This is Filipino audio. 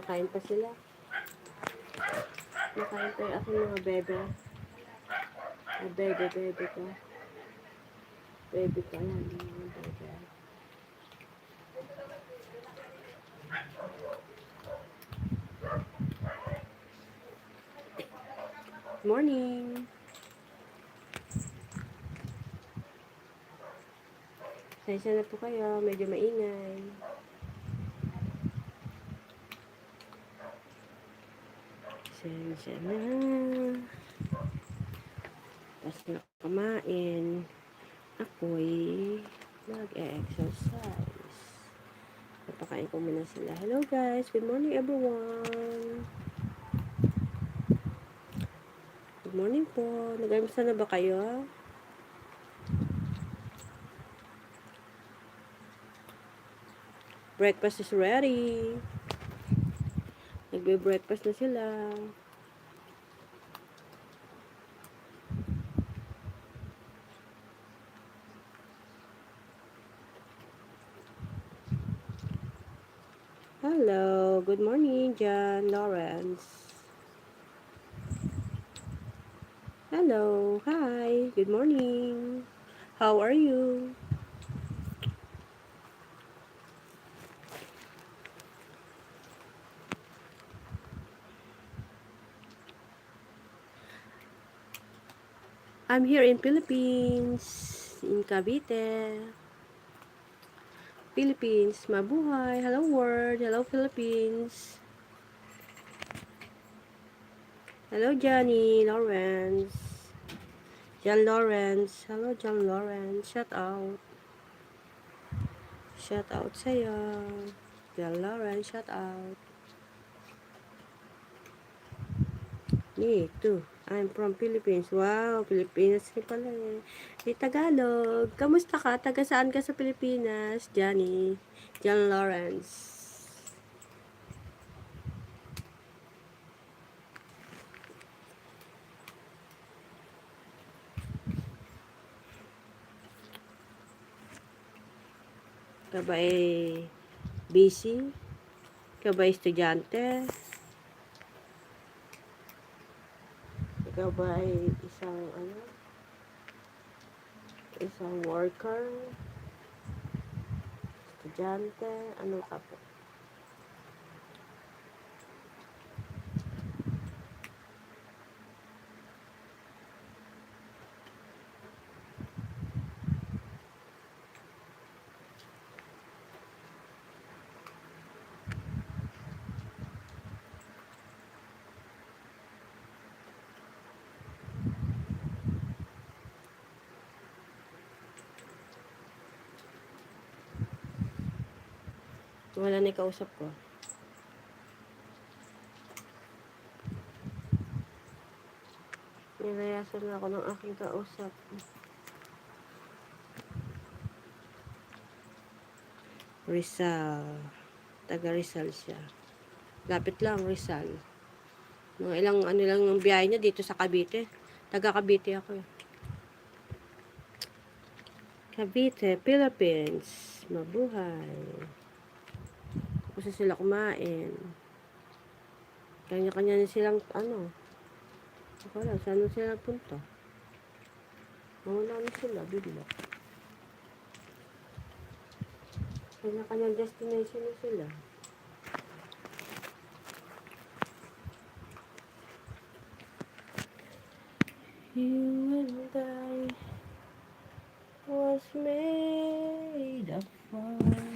Kumakain pa sila. Kumakain pa yung aking mga bebe. Bebe ko. Bebe ko yan. Mga bebe. Morning! Sensya na po kayo. Medyo maingay. Sensya na. Tapos na kumain. Ako'y nag-e-exercise. Napakain ko muna sila. Hello guys! Good morning everyone! Good morning po. Nag-almusal na ba kayo? Breakfast is ready. Nagbe-breakfast na sila. Hello. Good morning, John Lawrence. Hello. Hi. Good morning. How are you? I'm here in Philippines, in Cavite. Philippines, mabuhay. Hello world. Hello Philippines. Hello Johnny Lawrence. John Lawrence. Hello John Lawrence. Shout out. Shout out sa'yo. John Lawrence, shout out. Me too. I'm from Philippines. Wow, Pilipinas ka pala eh. Di Tagalog. Kamusta ka? Taga saan ka sa Pilipinas? Johnny. John Lawrence. Ka ba eh busy? Ka ba estudyante? Ikaw ba ay isang worker? Estudyante? Ano ka po? Wala na kausap ko. Nilayasan na ako ng aking kausap. Rizal. Taga Rizal siya. Lapit lang, Rizal. Mga ilang ano lang ang biyahe niya dito sa Cavite. Taga Cavite ako eh. Cavite, Philippines. Mabuhay. Kasi sila kumain. Kanya-kanya na silang Ako lang, saan na sila punta? Mawala na sila, bigla. Kanya-kanyang destination na sila. You and I was made of fire.